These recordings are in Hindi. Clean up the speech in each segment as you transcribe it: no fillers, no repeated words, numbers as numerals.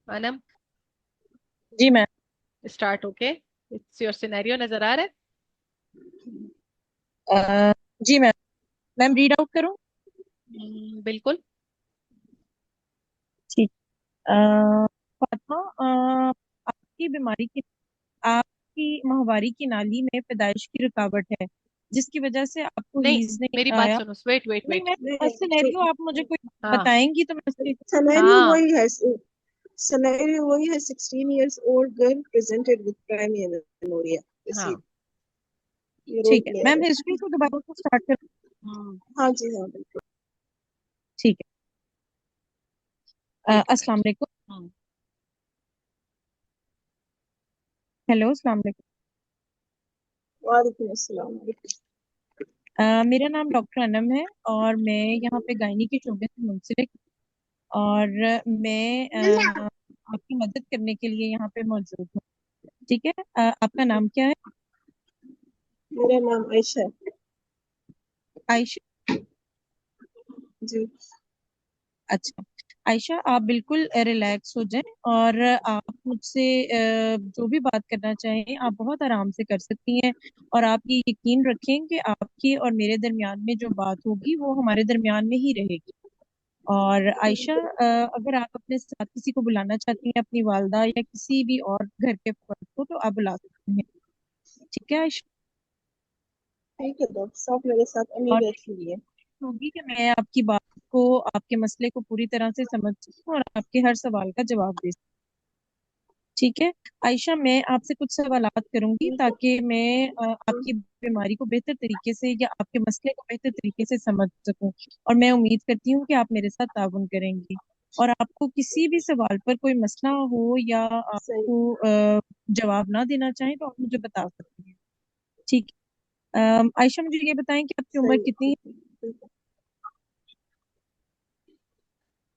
अनम, जी ma'am. Start. Okay, it's your scenario. नजर आ रहा है? अ, जी मैम। मैम रीड आउट करूँ? बिल्कुल। ठीक। अ, फातिमा, आपकी बीमारी की आपकी माहवारी की नाली में पैदाइश की रुकावट है, जिसकी वजह से आपको नहीं, हीज नहीं मेरी बात आया। सुनो। वेट वेट नहीं वेट। मैम, सिनेरियो आप मुझे कोई हाँ। बताएंगी तो मैं उसके। Scenario हाँ। वही है। Scenario वही है, 16 years old girl presented with primary amenorrhea। इसी हाँ। ये रोल ठीक है प्ले मैम, है। हिस्ट्री से दोबारा से स्टार्ट कर। हम्म। हाँ जी, हाँ बिल्कुल। ठीक है। ठीक है। अस्सलाम वालेकुम। हम्म। हेलो, अस्सलाम वालेकुम। वालेकुम अस्सलाम। मेरा नाम डॉक्टर अनम है और मैं यहाँ पे गायनी के शोबे से मुंसलिक। और मैं आपकी मदद करने के लिए यहाँ पे मौजूद हूँ। ठीक है। आपका नाम क्या है? मेरा नाम आयशा है। आयशा। जी। अच्छा। आयशा, आप बिल्कुल रिलैक्स हो जाएं और आप मुझसे जो भी बात करना चाहें आप बहुत आराम से कर सकती हैं। और आप ये यकीन रखें कि आपके और मेरे दरमियान में जो बात होगी वो हमारे दरमियान में ही रहेगी। और आयशा, अगर आप अपने साथ किसी को बुलाना चाहती हैं, अपनी वालदा या किसी भी और घर के फर्द को, तो आप बुला सकती हैं। ठीक है आयशा। ठीक है डॉक्टर साहब, मेरे साथ अम्मी और बैठी हुई है। होगी कि मैं आपकी बात को, आपके मसले को पूरी तरह से समझ सकूं और आपके हर सवाल का जवाब दे सकूं। ठीक है आयशा, मैं आपसे कुछ सवालात करूंगी ठीक है। ताकि मैं आपकी बीमारी को बेहतर तरीके से या आपके मसले को बेहतर तरीके से समझ सकूं। और मैं उम्मीद करती हूँ कि आप मेरे साथ ताउन करेंगी। और आपको किसी भी सवाल पर कोई मसला हो या सही। आपको जवाब ना देना चाहें तो आप मुझे बता सकती हैं। ठीक है। आयशा, मुझे ये बताएं कि आपकी उम्र सही है, कितनी ठीक है? है, ठीक है।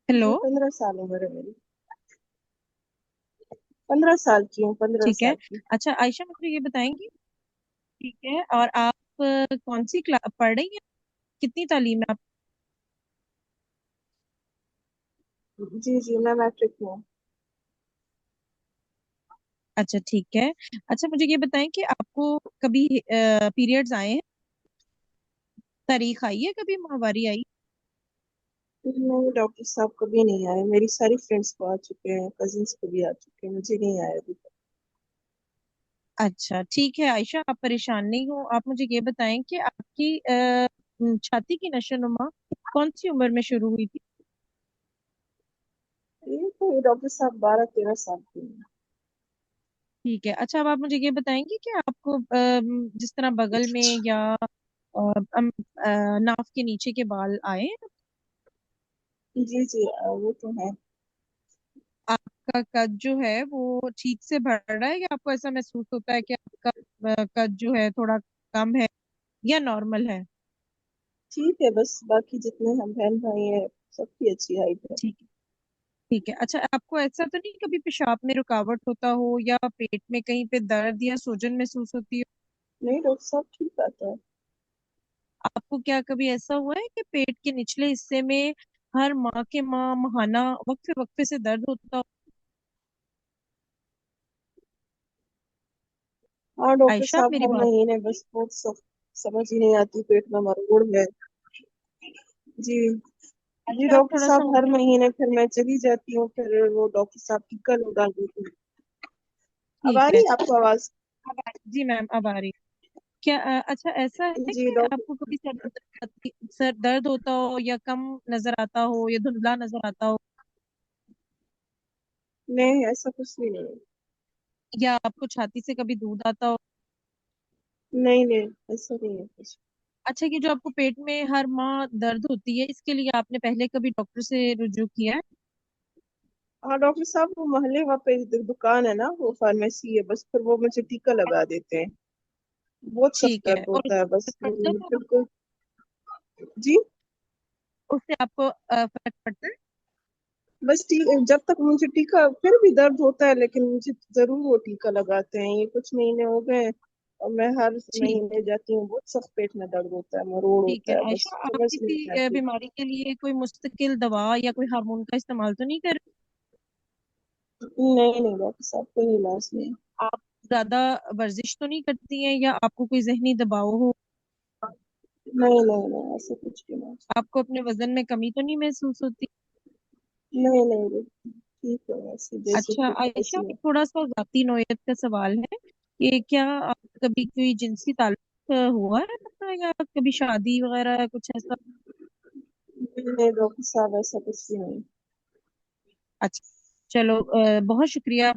हेलो। जी, 15 साल उम्र है मेरी। 15 साल की हूँ, पंद्रह ठीक है। साल की। अच्छा आयशा, मुझे ये बताएंगी। ठीक है। और आप कौन सी क्लास पढ़ रही हैं? कितनी तालीम है आप? जी जी, मैं मैट्रिक में हूँ। अच्छा ठीक है। अच्छा मुझे ये बताएं कि आपको कभी पीरियड्स आए हैं? तारीख आई है, कभी माहवारी आई? नहीं डॉक्टर साहब, कभी नहीं आए। मेरी सारी फ्रेंड्स को आ चुके हैं, कजिन्स को भी आ चुके हैं, मुझे नहीं आया अभी तक। अच्छा ठीक है आयशा, आप परेशान नहीं हो। आप मुझे ये बताएं कि आपकी छाती की नशोनुमा कौन सी उम्र में शुरू हुई थी? ये तो ये डॉक्टर साहब 12-13 साल की हैं। ठीक है। अच्छा अब आप मुझे ये बताएंगे कि आपको जिस तरह बगल में या नाक के नीचे के बाल आए हैं? जी जी, वो तो है। आपका कद जो है वो ठीक से बढ़ रहा है या आपको ऐसा महसूस होता है कि आपका कद जो है थोड़ा कम है या नॉर्मल है? ठीक है, बस बाकी जितने हम बहन भाई हैं सबकी अच्छी हाइट है। ठीक है। ठीक है। अच्छा आपको ऐसा तो नहीं कभी पेशाब में रुकावट होता हो या पेट में कहीं पे दर्द या सूजन महसूस होती हो? नहीं डॉक्टर साहब, ठीक आता है। आपको क्या कभी ऐसा हुआ है कि पेट के निचले हिस्से में हर माह के माह माहाना वक्फे वक्फे से दर्द होता हो? हाँ डॉक्टर आयशा, आप साहब, मेरी हर बात। महीने बस बहुत समझ ही नहीं आती, पेट में मरोड़ है। जी। जी अच्छा आप डॉक्टर थोड़ा सा साहब, हर महीने फिर मैं चली जाती हूँ, फिर वो डॉक्टर साहब टीका लगा देती हैं। अब आ ठीक है। रही है आपको आवाज? जी मैम अब आ रही। क्या अच्छा ऐसा है जी कि डॉक्टर। आपको कभी सर दर्द होता हो या कम नजर आता हो या धुंधला नजर आता हो नहीं, ऐसा कुछ भी नहीं। या आपको छाती से कभी दूध आता हो? नहीं नहीं, ऐसा नहीं है कुछ। अच्छा, ये जो आपको पेट में हर माह दर्द होती है इसके लिए आपने पहले कभी डॉक्टर से रुजू किया है? हाँ डॉक्टर साहब, वो मोहल्ले वहाँ पे दुकान है ना, वो फार्मेसी है, बस फिर वो मुझे टीका लगा देते हैं। बहुत सख्त ठीक है। दर्द और होता है बस उससे पड़ता है? बिल्कुल। जी। उससे आपको फर्क पड़ता है? बस जब तक मुझे टीका, फिर भी दर्द होता है लेकिन मुझे जरूर वो टीका लगाते हैं। ये कुछ महीने हो गए, और मैं हर ठीक महीने जाती हूँ, बहुत सख्त पेट में दर्द होता है, मरोड़ ठीक है होता है, बस आयशा, आप समझ नहीं किसी आती। बीमारी के लिए कोई मुस्तकिल दवा या कोई हार्मोन का इस्तेमाल तो नहीं कर रहे? नहीं नहीं डॉक्टर साहब, कोई इलाज नहीं। आप ज्यादा वर्जिश तो नहीं करती हैं या आपको कोई जहनी दबाव हो? नहीं नहीं नहीं, ऐसा कुछ भी नहीं। आपको अपने वजन में कमी तो नहीं महसूस होती? नहीं नहीं, ठीक है, वैसे जैसे अच्छा खुद आयशा, कैसी है। एक थोड़ा सा जाती नौयत का सवाल है कि क्या आप कभी कोई जिनसी ताल्लुक हुआ है आपका, या कभी शादी वगैरह कुछ ऐसा? नहीं नहीं डॉक्टर साहब, ऐसा कुछ भी नहीं। अच्छा, चलो बहुत शुक्रिया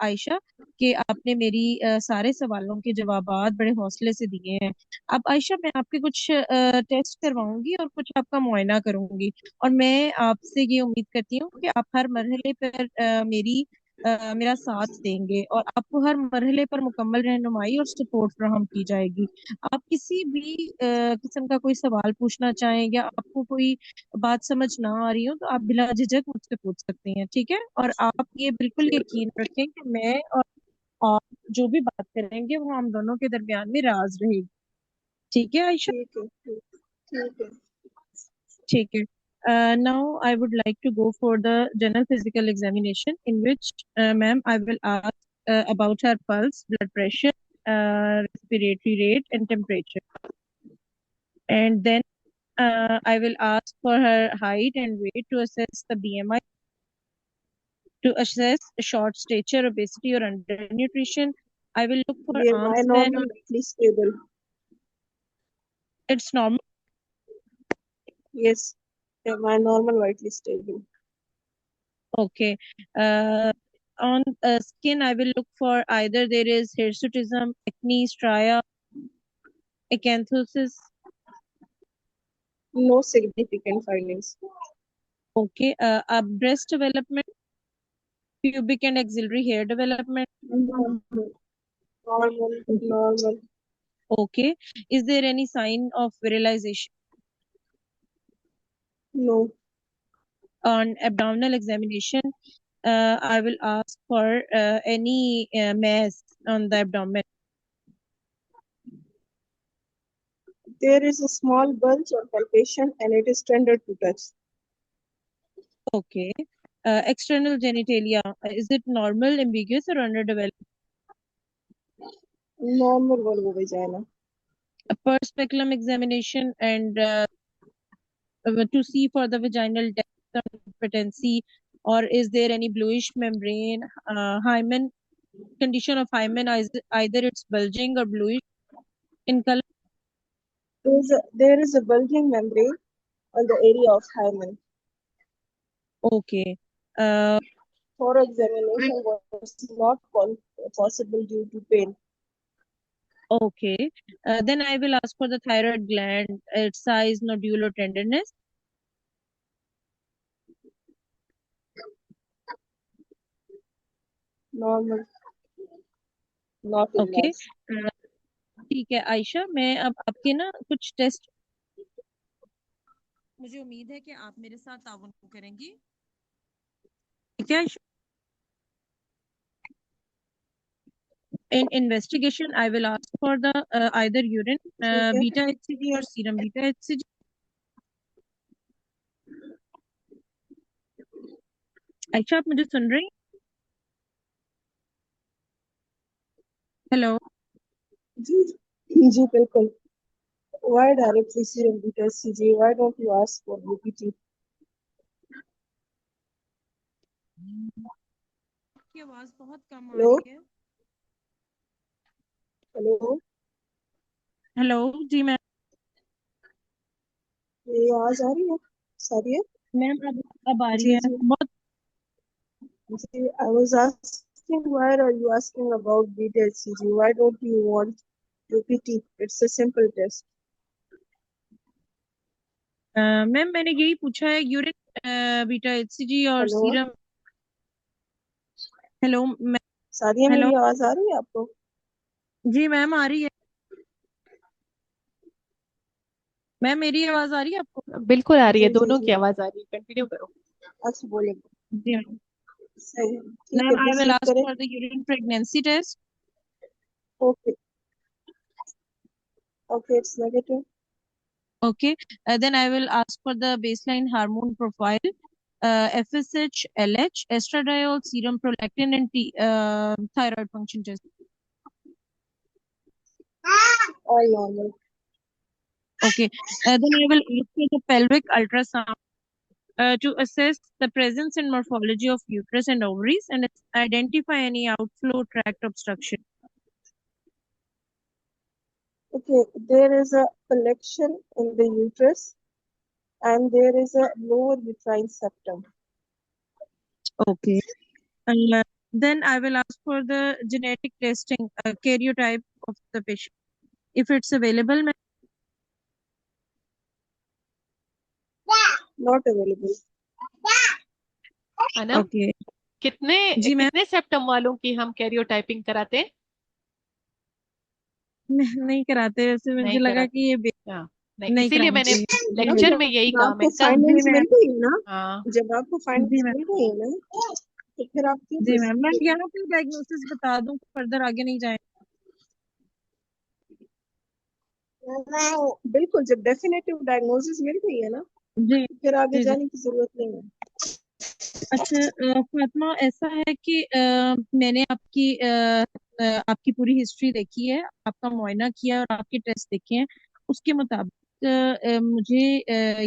आयशा कि आपने मेरी सारे सवालों के जवाबात बड़े हौसले से दिए हैं। अब आयशा, मैं आपके कुछ टेस्ट करवाऊंगी और कुछ आपका मुआयना करूंगी, और मैं आपसे ये उम्मीद करती हूँ कि आप हर मरहले पर मेरा साथ देंगे और आपको हर मरहले पर मुकम्मल रहनुमाई और सपोर्ट फराहम की जाएगी। आप किसी भी किस्म का कोई सवाल पूछना चाहें या आपको कोई बात समझ ना आ रही हो, तो आप बिला झिझक मुझसे पूछ सकती हैं, ठीक है? और आप ये बिल्कुल ठीक है यकीन रखें कि मैं और आप जो भी बात करेंगे वो हम दोनों के दरमियान में राज रहेगी। ठीक है आयशा? ठीक है ठीक ठीक है। ठीक है। Now I would like to go for the general physical examination, in which, ma'am, I will ask about her pulse, blood pressure, respiratory rate, and temperature. And then I will ask for her height and weight to assess the BMI, to assess short stature, obesity, or undernutrition. I will look for arm BMI span. normal, weekly stable. It's normal. Yes, BMI normal, widely stable. Okay. On skin, I will look for either there is hirsutism, acne, stria, acanthosis. No significant findings. Okay. Breast development, pubic and axillary hair development. Normal, normal, normal. Okay. Is there any sign of virilization? No. On abdominal examination, I will ask for any mass on the abdomen. There is a small bulge or palpation and it is tender to touch. Okay. External genitalia, is it normal, ambiguous, or underdeveloped? Normal vulvar vagina. A per speculum examination and to see for the vaginal depth competency, or is there any bluish membrane, hymen, condition of hymen, either it's bulging or bluish in color? There is a bulging membrane on the area of hymen. Okay. Uh, For examination was not possible due to pain. okay. Then I will ask for the thyroid gland, its size, nodule, or tenderness. Normal, not okay, enlarged. ठीक है आयशा, मैं अब आपके ना कुछ टेस्ट, मुझे उम्मीद है कि आप मेरे साथ ताउन करेंगी। ठीक है Ayesha? In investigation, I will ask for the either urine ठीक है beta HCG or serum beta HCG. Ayesha, आप मुझे सुन रही हैं? हेलो? जी जी बिल्कुल। Why directly serum beta HCG? Why don't you ask for UPT? आपकी आवाज बहुत कम आ हेलो रही है। हेलो, हेलो जी मैम। मेरी आवाज आ रही है सारी है? मैम अब आ रही जी है जी बहुत। जी। I was asking, why are you asking about beta HCG? Why don't you want UPT? It's a simple test. Ma'am मैंने यही पूछा है, यूरिन बीटा एचसीजी और हेलो सीरम। Hello ma'am. सारिया, हेलो मेरी आवाज आ रही है आपको? जी मैम, आ रही है मैम, मेरी आवाज आ रही है आपको? बिल्कुल आ रही है, जी जी दोनों जी। की आवाज आ रही है, कंटिन्यू करो। अच्छा बोले। जी मैम। सही है, ठीक मैम है, आई विल प्रोसीड आस्क करें। For the urine pregnancy test. Okay Okay, it's negative. Okay, then I will ask for the baseline hormone profile. FSH, LH, estradiol, serum prolactin, and thyroid function test. All normal. Okay, then I will ask for the pelvic ultrasound to assess the presence and morphology of uterus and ovaries and identify any outflow tract obstruction. Okay, there is a collection in the uterus and there is a lower uterine septum. Okay. Then I will ask for the genetic testing, karyotype of the patient. If it's available, ma'am. Not available. Anam, Okay. कितने जी मैम, कितने सेप्टम वालों की हम कैरियोटाइपिंग कराते हैं? नहीं कराते, वैसे मुझे नहीं लगा कराते। कि ये हाँ, नहीं, नहीं इसीलिए कराना मैंने चाहिए। मैम, लेक्चर में यही जब कहा, आपको मैंने कहा। जी फाइंडिंग्स मैम। मिल गई है ना, हाँ, जब आपको जी फाइंडिंग्स मैम। मिल गई है ना, तो फिर आप क्यों जी मैम, मैं proceed यहाँ पे डायग्नोसिस बता दूं, फर्दर आगे नहीं जाए। करें? बिल्कुल, जब डेफिनेटिव डायग्नोसिस मिल गई है ना, जी तो फिर आगे जी जी। जाने की जरूरत नहीं है। अच्छा, फातिमा, ऐसा है कि मैंने आपकी पूरी हिस्ट्री देखी है, आपका मुआयना किया और आपके टेस्ट देखे हैं। उसके मुताबिक मुझे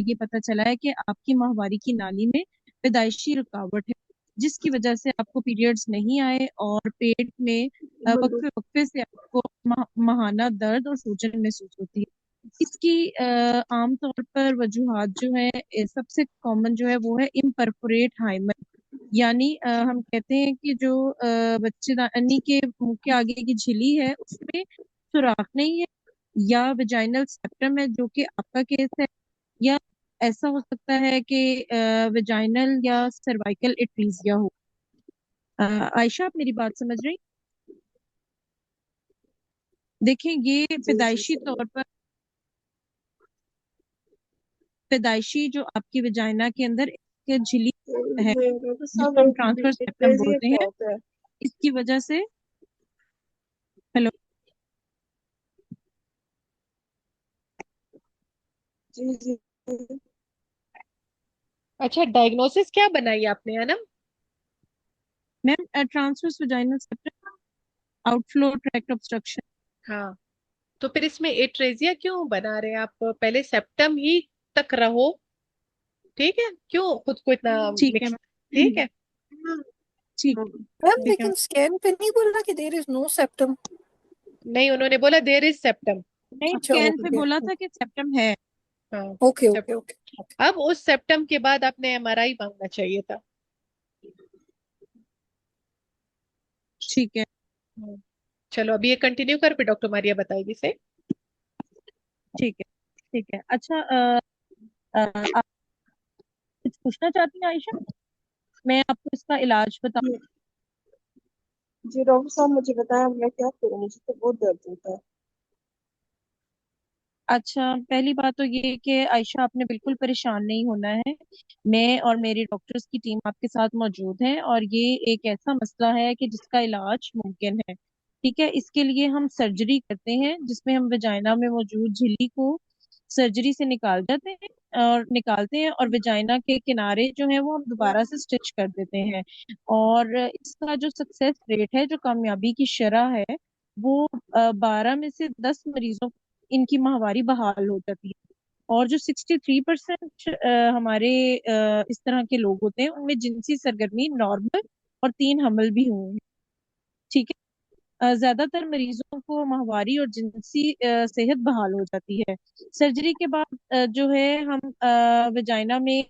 ये पता चला है कि आपकी माहवारी की नाली में पैदाइशी रुकावट है, जिसकी वजह से आपको पीरियड्स नहीं आए और पेट में वक्फे वक्फे से आपको माहाना दर्द और सूजन महसूस होती है। इसकी आमतौर पर वजूहात जो है, सबसे कॉमन जो है वो है इम्परफोरेट हाइमन, यानी हम कहते हैं कि जो बच्चेदानी के मुंह के आगे की झिल्ली है उसमें सुराख नहीं है, या वेजाइनल सेप्टम है जो कि आपका केस है, या ऐसा हो सकता है कि वेजाइनल या सर्वाइकल एट्रीजिया हो। आयशा, आप मेरी बात समझ रही? देखें, ये जी जी, पैदाइशी जो आपकी वेजाइना के अंदर एक झिल्ली है, ये डॉक्टर साहब, जिसको हम ट्रांसफर सेप्टम एक्रेजिया बोलते क्या हैं, होता है? इसकी वजह से। हेलो। जी जी। अच्छा, डायग्नोसिस क्या बनाई आपने Anam? Ma'am, transverse vaginal septum, outflow tract obstruction. हाँ, तो फिर इसमें एट्रेजिया क्यों बना रहे हैं आप? पहले सेप्टम ही तक रहो, ठीक है, क्यों खुद को इतना ठीक है मिक्स? ठीक मैम। है। ठीक मैम ठीक है। लेकिन स्कैन पे नहीं बोला कि देयर इज नो सेप्टम। नहीं, उन्होंने बोला देयर इज सेप्टम। नहीं, अच्छा, स्कैन पे ओके बोला था कि सेप्टम है। हाँ, ओके सेप- ओके ओके। अब उस सेप्टम के बाद आपने एमआरआई मांगना चाहिए था। ठीक है। हम्म, चलो अभी ये कंटिन्यू कर, फिर डॉक्टर मारिया बताएगी से। ठीक है। ठीक है। अच्छा, आप कुछ पूछना चाहती हैं आयशा? मैं आपको इसका इलाज बताऊं? जी डॉक्टर साहब, मुझे बताएं मैं क्या करूं, मुझे तो बहुत दर्द होता है। अच्छा, पहली बात तो ये है कि आयशा, आपने बिल्कुल परेशान नहीं होना है। मैं और मेरी डॉक्टर्स की टीम आपके साथ मौजूद है, और ये एक ऐसा मसला है कि जिसका इलाज मुमकिन है। ठीक है, इसके लिए हम सर्जरी करते हैं, जिसमें हम वजाइना में मौजूद झिल्ली को सर्जरी से निकालते हैं और वजाइना के किनारे जो है वो हम दोबारा से स्टिच कर देते हैं। और इसका जो सक्सेस रेट है, जो कामयाबी की शरह है, वो 12 में से 10 मरीजों इनकी माहवारी बहाल हो जाती है। और जो 63% हमारे इस तरह के लोग होते हैं, उनमें जिनसी सरगर्मी नॉर्मल और 3 हमल भी हुए हैं। ठीक है। ज्यादातर मरीजों को माहवारी और जिनसी सेहत बहाल हो जाती है। सर्जरी के बाद जो है हम वजाइना में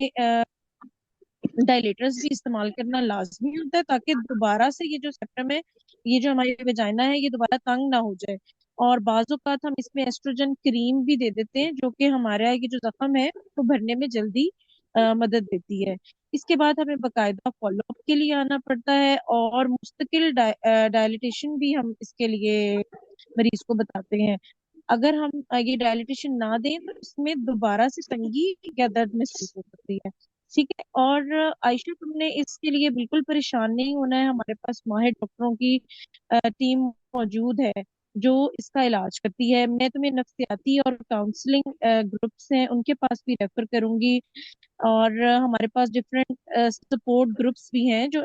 डायलेटर्स भी इस्तेमाल करना लाजमी होता है, ताकि दोबारा से ये जो सेप्टम है, ये जो हमारी वेजाइना है, ये दोबारा तंग ना हो जाए। और बाज औक़ात हम इसमें एस्ट्रोजन क्रीम भी दे देते हैं, जो कि हमारा ये जो जख्म है उसको भरने में जल्दी मदद देती है। इसके बाद हमें बकायदा फॉलोअप के लिए आना पड़ता है, और मुस्तकिल डायलिटेशन भी हम इसके लिए मरीज को बताते हैं। अगर हम ये डायलिटेशन ना दें तो इसमें दोबारा से तंगी या दर्द महसूस हो सकती है। ठीक है। और आयशा, तुमने इसके लिए बिल्कुल परेशान नहीं होना है, हमारे पास माहिर डॉक्टरों की टीम मौजूद है। जो इसका इलाज करती है। मैं तुम्हें नफ्सियाती और काउंसलिंग ग्रुप्स हैं उनके पास भी रेफर करूंगी। और हमारे पास डिफरेंट सपोर्ट ग्रुप्स भी हैं जो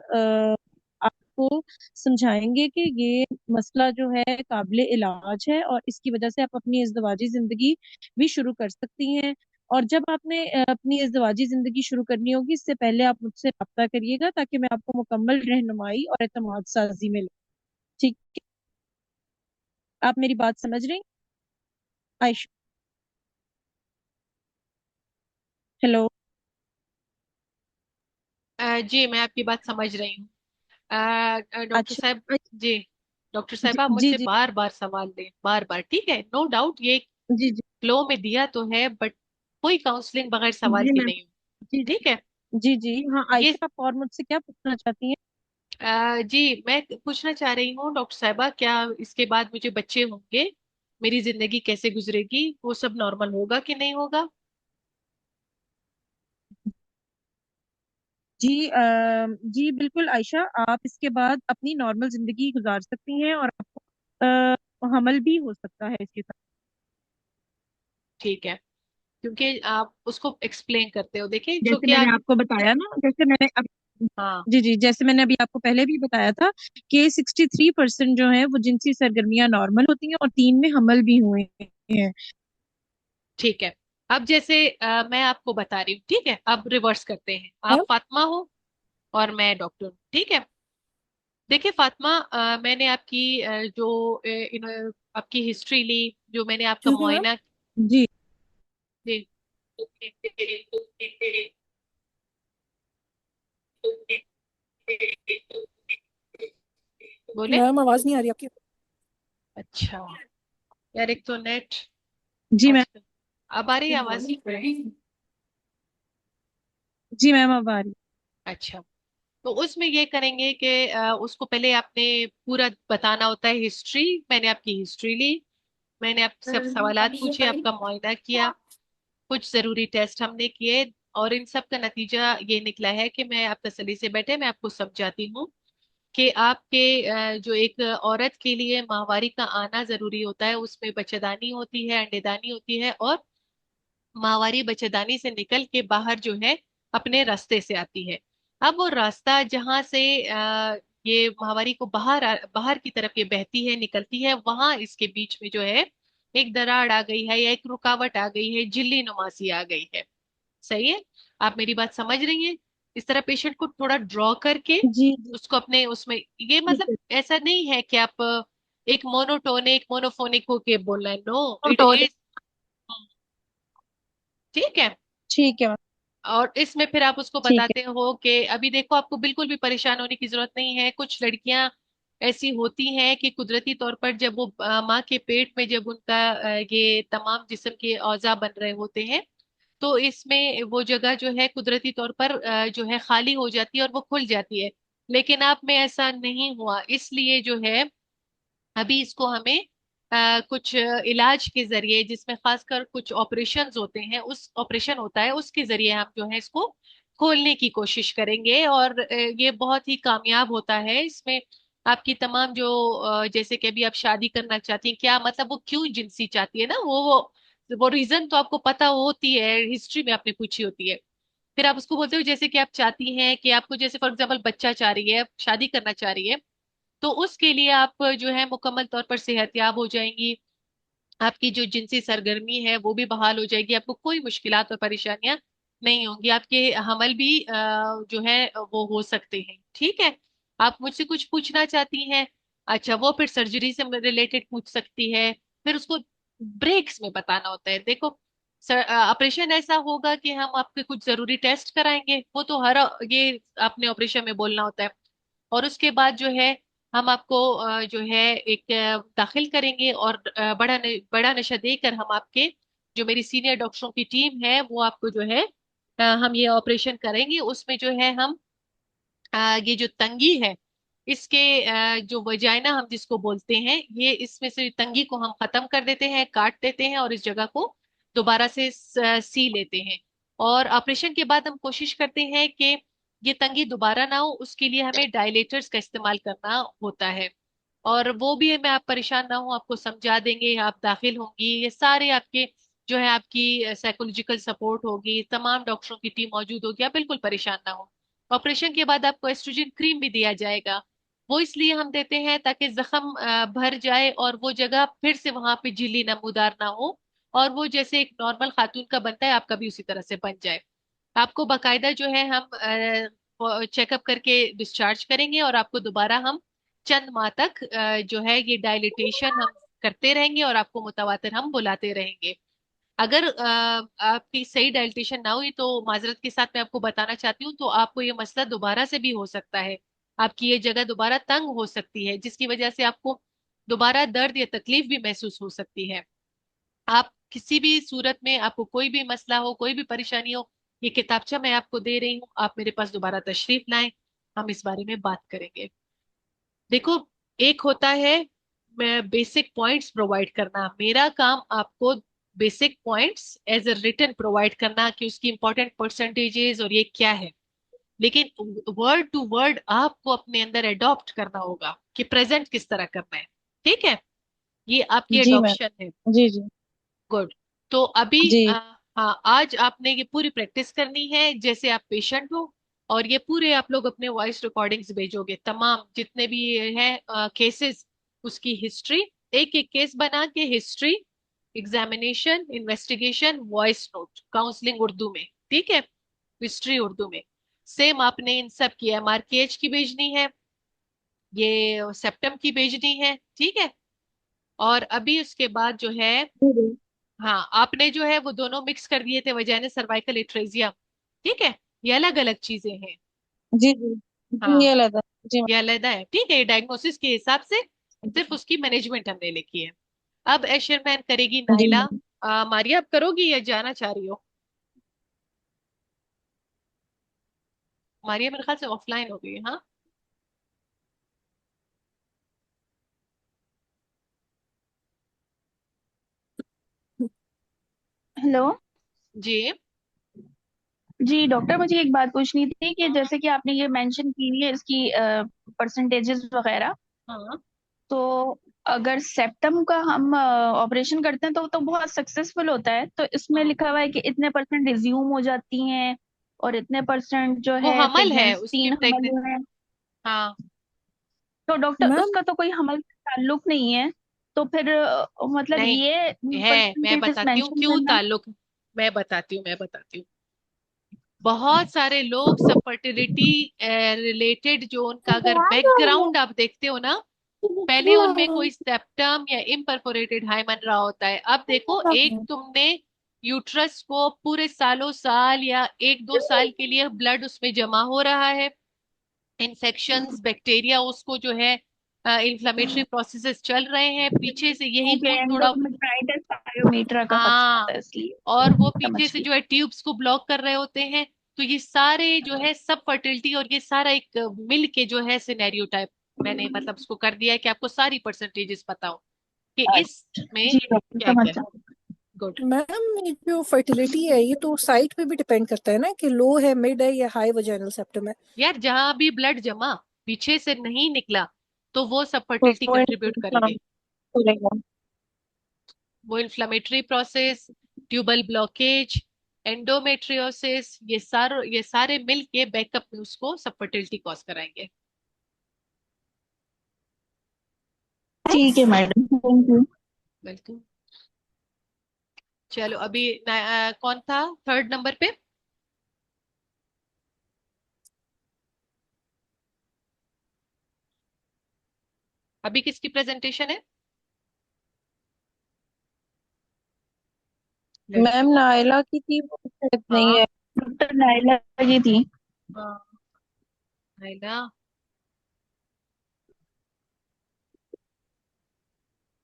आपको समझाएंगे कि ये मसला जो है काबिले इलाज है और इसकी वजह से आप अपनी इज़्दिवाजी जिंदगी भी शुरू कर सकती हैं। और जब आपने अपनी इज़्दिवाजी जिंदगी शुरू करनी होगी, इससे पहले आप मुझसे रब्ता करिएगा ताकि मैं आपको मुकम्मल रहनुमाई और एतमाद साजी मिले। ठीक है? आप मेरी बात समझ रही हैं आयशा? हेलो। जी मैं आपकी बात समझ रही हूँ। डॉक्टर अच्छा। साहब। जी। डॉक्टर जी साहब आप जी मुझसे जी बार बार सवाल दें, बार बार, ठीक है, नो डाउट ये जी जी फ्लो में दिया तो है, बट कोई काउंसलिंग बगैर सवाल जी के मैम। नहीं हो। जी ठीक है। जी जी हाँ ये आयशा, आप और मुझसे क्या पूछना चाहती हैं? जी मैं पूछना चाह रही हूँ डॉक्टर साहबा, क्या इसके बाद मुझे बच्चे होंगे, मेरी जिंदगी कैसे गुजरेगी, वो सब नॉर्मल होगा कि नहीं होगा? जी जी बिल्कुल आयशा, आप इसके बाद अपनी नॉर्मल जिंदगी गुजार सकती हैं और आपको हमल भी हो सकता है इसके साथ। ठीक है। क्योंकि आप उसको एक्सप्लेन करते हो, देखिए जैसे क्योंकि मैंने आप। आपको बताया ना, जैसे मैंने अब हाँ। जी जी जैसे मैंने अभी आपको पहले भी बताया था कि 63% जो है वो जिनसी सरगर्मियां नॉर्मल होती हैं और 3 में हमल भी हुए हैं। ठीक है। अब जैसे मैं आपको बता रही हूँ, ठीक है, अब रिवर्स करते हैं, और आप फातिमा हो और मैं डॉक्टर हूँ, ठीक है। देखिए फातिमा, मैंने आपकी आपकी हिस्ट्री ली, जो मैंने आपका हम्म। मुआयना। जी जी। बोले। मैम आवाज नहीं आ रही आपकी। अच्छा। यार एक तो नेट। जी मैम। आजकल। अब आ रही है आवाज? जी मैम अब आ रही। अच्छा। तो उसमें ये करेंगे कि उसको पहले आपने पूरा बताना होता है हिस्ट्री। मैंने आपकी हिस्ट्री ली, मैंने आप सब सवालात पूछे, आपका मुआयना किया, कुछ जरूरी टेस्ट हमने किए, और इन सब का नतीजा ये निकला है कि मैं, आप तसल्ली से बैठे, मैं आपको समझाती हूँ कि आपके जो एक औरत के लिए माहवारी का आना जरूरी होता है, उसमें बच्चेदानी होती है, अंडेदानी होती है, और माहवारी बच्चेदानी से निकल के बाहर जो है अपने रास्ते से आती है। अब वो रास्ता जहां से ये माहवारी को बाहर की तरफ ये बहती है, निकलती है, वहां इसके बीच में जो है एक दरार आ गई है या एक रुकावट आ गई है, झिल्ली नुमासी आ गई है। सही है? आप मेरी बात समझ रही हैं? इस तरह पेशेंट को थोड़ा ड्रॉ करके जी जी उसको अपने उसमें, ये ठीक मतलब है। ऐसा नहीं है कि आप एक मोनोटोनिक मोनोफोनिक होके बोल रहे हैं, नो इट तो इज। ठीक है। ठीक है मैम। और इसमें फिर आप उसको ठीक है। बताते हो कि अभी देखो, आपको बिल्कुल भी परेशान होने की जरूरत नहीं है। कुछ लड़कियां ऐसी होती हैं कि कुदरती तौर पर जब वो माँ के पेट में जब उनका ये तमाम जिस्म के औजा बन रहे होते हैं, तो इसमें वो जगह जो है कुदरती तौर पर जो है खाली हो जाती है और वो खुल जाती है। लेकिन आप में ऐसा नहीं हुआ, इसलिए जो है अभी इसको हमें कुछ इलाज के जरिए, जिसमें खासकर कुछ ऑपरेशंस होते हैं, उस ऑपरेशन होता है उसके जरिए हम जो है इसको खोलने की कोशिश करेंगे, और ये बहुत ही कामयाब होता है। इसमें आपकी तमाम जो जैसे कि अभी आप शादी करना चाहती हैं, क्या मतलब वो क्यों जिनसी चाहती है ना, वो रीजन तो आपको पता होती है, हिस्ट्री में आपने पूछी होती है। फिर आप उसको बोलते हो जैसे कि आप चाहती हैं कि आपको, जैसे फॉर एग्जाम्पल बच्चा चाह रही है, शादी करना चाह रही है, तो उसके लिए आप जो है मुकम्मल तौर पर सेहतयाब हो जाएंगी, आपकी जो जिनसी सरगर्मी है वो भी बहाल हो जाएगी, आपको कोई मुश्किलात और परेशानियां नहीं होंगी, आपके हमल भी जो है वो हो सकते हैं। ठीक है। आप मुझसे कुछ पूछना चाहती हैं? अच्छा, वो फिर सर्जरी से रिलेटेड पूछ सकती है। फिर उसको ब्रेक्स में बताना होता है, देखो ऑपरेशन ऐसा होगा कि हम आपके कुछ जरूरी टेस्ट कराएंगे, वो तो हर ये आपने ऑपरेशन में बोलना होता है। और उसके बाद जो है हम आपको जो है एक दाखिल करेंगे, और बड़ा नशा देकर हम आपके, जो मेरी सीनियर डॉक्टरों की टीम है वो आपको जो है हम ये ऑपरेशन करेंगे। उसमें जो है हम ये जो तंगी है, इसके जो वजाइना हम जिसको बोलते हैं, ये इसमें से तंगी को हम खत्म कर देते हैं, काट देते हैं, और इस जगह को दोबारा से सी लेते हैं। और ऑपरेशन के बाद हम कोशिश करते हैं कि ये तंगी दोबारा ना हो, उसके लिए हमें डायलेटर्स का इस्तेमाल करना होता है। और वो भी मैं, आप परेशान ना हो, आपको समझा देंगे, आप दाखिल होंगी, ये सारे आपके जो है आपकी साइकोलॉजिकल सपोर्ट होगी, तमाम डॉक्टरों की टीम मौजूद होगी, आप बिल्कुल परेशान ना हो। ऑपरेशन के बाद आपको एस्ट्रोजन क्रीम भी दिया जाएगा। वो इसलिए हम देते हैं ताकि जख्म भर जाए और वो जगह फिर से वहां पे झिल्ली नमूदार ना हो, और वो जैसे एक नॉर्मल खातून का बनता है आपका भी उसी तरह से बन जाए। आपको बाकायदा जो है हम चेकअप करके डिस्चार्ज करेंगे, और आपको दोबारा हम चंद माह तक जो है ये डायलिटेशन हम करते रहेंगे, और आपको मुतवातिर हम बुलाते रहेंगे। अगर आपकी सही डायलिटेशन ना हुई तो माजरत के साथ मैं आपको बताना चाहती हूँ, तो आपको ये मसला दोबारा से भी हो सकता है। आपकी ये जगह दोबारा तंग हो सकती है, जिसकी वजह से आपको दोबारा दर्द या तकलीफ भी महसूस हो सकती है। आप किसी भी सूरत में, आपको कोई भी मसला हो, कोई भी परेशानी हो, ये किताबचा मैं आपको दे रही हूँ, आप मेरे पास दोबारा तशरीफ लाएं, हम इस बारे में बात करेंगे। देखो, एक होता है मैं बेसिक पॉइंट्स प्रोवाइड करना, मेरा काम आपको basic points as a written provide करना कि उसकी इंपॉर्टेंट परसेंटेजेस और ये क्या है। लेकिन वर्ड टू वर्ड आपको अपने अंदर एडॉप्ट करना होगा कि प्रेजेंट किस तरह करना है। ठीक है, ये आपकी जी मैम। एडॉप्शन है। जी जी। गुड। तो अभी जी हाँ, आज आपने ये पूरी प्रैक्टिस करनी है जैसे आप पेशेंट हो, और ये पूरे आप लोग अपने वॉइस रिकॉर्डिंग्स भेजोगे, तमाम जितने भी ये हैं केसेस, उसकी हिस्ट्री, एक एक केस बना के history, examination, investigation, voice note, counselling Urdu में, ठीक है, हिस्ट्री उर्दू में। सेम आपने इन सब की एमआरकेएच की भेजनी है, ये सेप्टम की भेजनी है, ठीक है। और अभी उसके बाद जो है, जी हाँ, आपने जो है वो दोनों मिक्स कर दिए थे, वजाइनल सर्वाइकल एट्रेजिया, ठीक है, ये अलग अलग चीजें हैं। जी जी। जी, हाँ, ये लगा। जी ये अलग है, ठीक है, ये डायग्नोसिस के हिसाब से सिर्फ उसकी मैनेजमेंट हमने लिखी है। अब एशरमैन करेगी जी नाइला। मैम। मारिया, अब करोगी या जाना चाह रही हो? मारिया मेरे ख्याल से ऑफलाइन हो गई है, हाँ। हेलो। जी। जी डॉक्टर, मुझे एक बात पूछनी थी कि जैसे कि आपने ये मेंशन की है इसकी परसेंटेजेस वगैरह, हाँ, तो अगर सेप्टम का हम ऑपरेशन करते हैं तो बहुत सक्सेसफुल होता है, तो इसमें हाँ, लिखा हुआ है कि इतने परसेंट रिज्यूम हो जाती हैं और इतने परसेंट जो वो है हमल है, प्रेगनेंसी, उसकी 3 हमल प्रेग्नेंट। हुए हैं। हाँ, तो डॉक्टर मैम उसका तो कोई हमल से ताल्लुक नहीं है, तो फिर मतलब नहीं ये है, मैं परसेंटेजेस बताती हूँ मेंशन क्यों करना। ताल्लुक, मैं बताती हूँ। बहुत सारे लोग सब फर्टिलिटी रिलेटेड जो उनका अगर बैकग्राउंड आप देखते हो ना, पहले उनमें कोई सेप्टम या इम्परफोरेटेड हाइमन रहा होता है। अब देखो, एक तुमने यूट्रस को पूरे सालों साल या एक दो साल के लिए ब्लड उसमें जमा हो रहा है, इन्फेक्शंस, बैक्टीरिया उसको जो है इन्फ्लामेटरी प्रोसेसेस चल रहे हैं, पीछे से यही ओके, खून थोड़ा, एंडोमेट्राइटिस पायोमीटर का खदशा हाँ, होता है इसलिए। और वो समझ पीछे से गई। जो है ट्यूब्स को ब्लॉक कर रहे होते हैं। तो ये सारे जो है सब फर्टिलिटी, और ये सारा एक मिल के जो है सिनेरियो टाइप मैंने मतलब उसको कर दिया है कि आपको सारी परसेंटेजेस पता हो कि इसमें जी डॉक्टर, क्या समझ क्या। सकती गुड। मैम ये जो फर्टिलिटी है ये तो साइट पे भी डिपेंड करता है ना कि लो है, मिड है या हाई वजाइनल सेप्टम है। यार, जहां भी ब्लड जमा पीछे से नहीं निकला, तो वो सब तो फर्टिलिटी वो कंट्रीब्यूट हाँ करेंगे। करेगा। वो inflammatory process, tubal blockage, endometriosis, ये सारे मिल के बैकअप में उसको सब फर्टिलिटी कॉज कराएंगे। ठीक है मैडम, थैंक यू। बिल्कुल। चलो, अभी कौन था थर्ड नंबर पे? अभी किसकी प्रेजेंटेशन है? मैम लड़कियों? नायला की थी, वो शायद नहीं हाँ, है। डॉक्टर नाइला जी थी। हाँ, नाइला।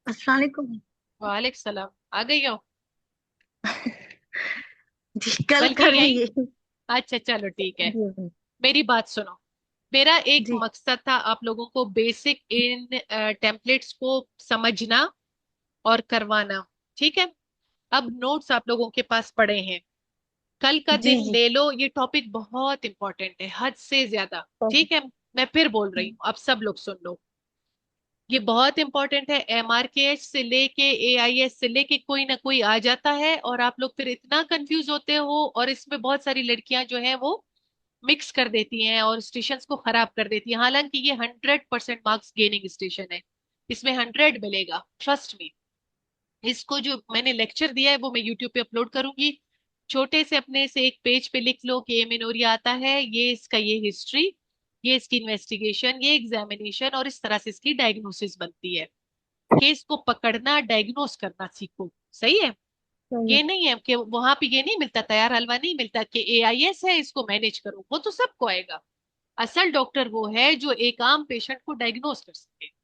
अस्सलाम वालेकुम। वालेकुम सलाम, आ गई हो? जी कल बल्कि यही, करेंगे। अच्छा चलो ठीक है। जी मेरी बात सुनो, मेरा एक जी मकसद था आप लोगों को बेसिक इन टेम्पलेट्स को समझना और करवाना, ठीक है। अब नोट्स आप लोगों के पास पड़े हैं, कल का जी दिन जी। ले लो, ये टॉपिक बहुत इंपॉर्टेंट है, हद से ज्यादा, ठीक है। मैं फिर बोल रही हूँ, अब सब लोग सुन लो। ये बहुत इंपॉर्टेंट है। MRKH से लेके AIS से लेके कोई ना कोई आ जाता है और आप लोग फिर इतना कंफ्यूज होते हो, और इसमें बहुत सारी लड़कियां जो हैं वो मिक्स कर देती हैं और स्टेशन को खराब कर देती हैं। हालांकि ये 100% मार्क्स गेनिंग स्टेशन है, इसमें 100 मिलेगा, ट्रस्ट मी। इसको जो मैंने लेक्चर दिया है वो मैं यूट्यूब पे अपलोड करूंगी। छोटे से अपने से एक पेज पे लिख लो कि एमेनोरिया आता है, ये इसका ये हिस्ट्री, ये इसकी इन्वेस्टिगेशन, ये एग्जामिनेशन, और इस तरह से इसकी डायग्नोसिस बनती है। केस को पकड़ना, डायग्नोस करना सीखो। सही है। सही। ये नहीं है कि वहां पे ये नहीं मिलता, तैयार हलवा नहीं मिलता कि AIS है इसको मैनेज करो, वो तो सबको आएगा। असल डॉक्टर वो है जो एक आम पेशेंट को डायग्नोस कर सके।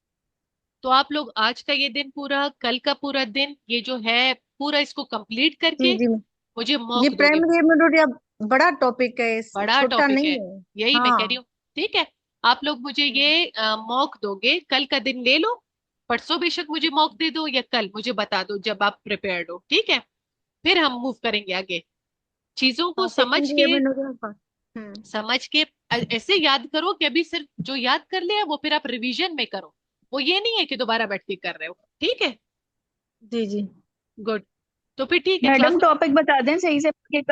तो आप लोग आज का ये दिन पूरा, कल का पूरा दिन, ये जो है पूरा, इसको कंप्लीट जी करके जी। मुझे ये मॉक दोगे। प्राइमरी इम्यूनोरिया बड़ा टॉपिक है, बड़ा छोटा टॉपिक नहीं है, है। यही मैं कह रही हाँ। हूँ। ठीक है, आप लोग मुझे ये मॉक दोगे, कल का दिन ले लो, परसों बेशक मुझे मॉक दे दो, या कल मुझे बता दो जब आप प्रिपेयर्ड हो। ठीक है, फिर हम मूव करेंगे आगे। चीजों को हाँ, समझ सेकेंडरी के, इम्यूनोरिया का। हम्म। ऐसे याद करो कि अभी सिर्फ जो याद कर लिया वो फिर आप रिवीजन में करो। वो ये नहीं है कि दोबारा बैठ के कर रहे हो। ठीक है, जी जी। गुड। तो फिर ठीक है, मैडम क्लास टॉपिक बता दें सही से कि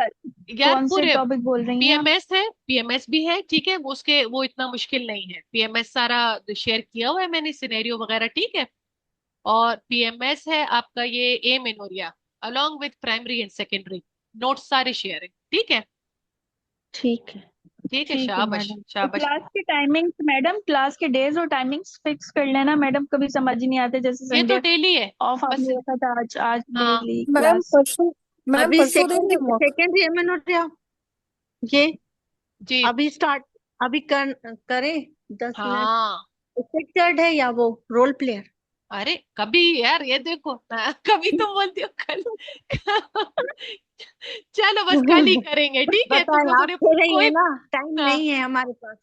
यार कौन से पूरे टॉपिक बोल रही हैं आप? PMS है, PMS भी है, ठीक है, वो उसके वो इतना मुश्किल नहीं है। PMS सारा शेयर किया हुआ है मैंने, सिनेरियो वगैरह, ठीक है। और PMS है आपका ये amenorrhoea, along with primary and secondary, notes सारे शेयर है। ठीक है, ठीक है। ठीक है, ठीक है शाबाश मैडम। और शाबाश। क्लास के टाइमिंग्स मैडम, क्लास के डेज और टाइमिंग्स फिक्स कर लेना मैडम, कभी समझ ही नहीं आते, जैसे ये तो संडे डेली है ऑफ बस। आपने रखा था, आज आज ले हाँ ली मैम क्लास। परसों, मैम अभी परसों देंगे सेकेंडरी मॉक। सेकेंडरी इम्यूनोरिया ये जी। अभी स्टार्ट, अभी करें 10 मिनट। हाँ, स्ट्रक्चर्ड है या वो रोल प्लेयर? अरे कभी यार ये देखो कभी तुम बोलती हो कल। चलो बस कल ही करेंगे, ठीक है, तुम बताएं, लोगों आप ने कह रही कोई। है ना, टाइम हाँ, नहीं है हमारे पास।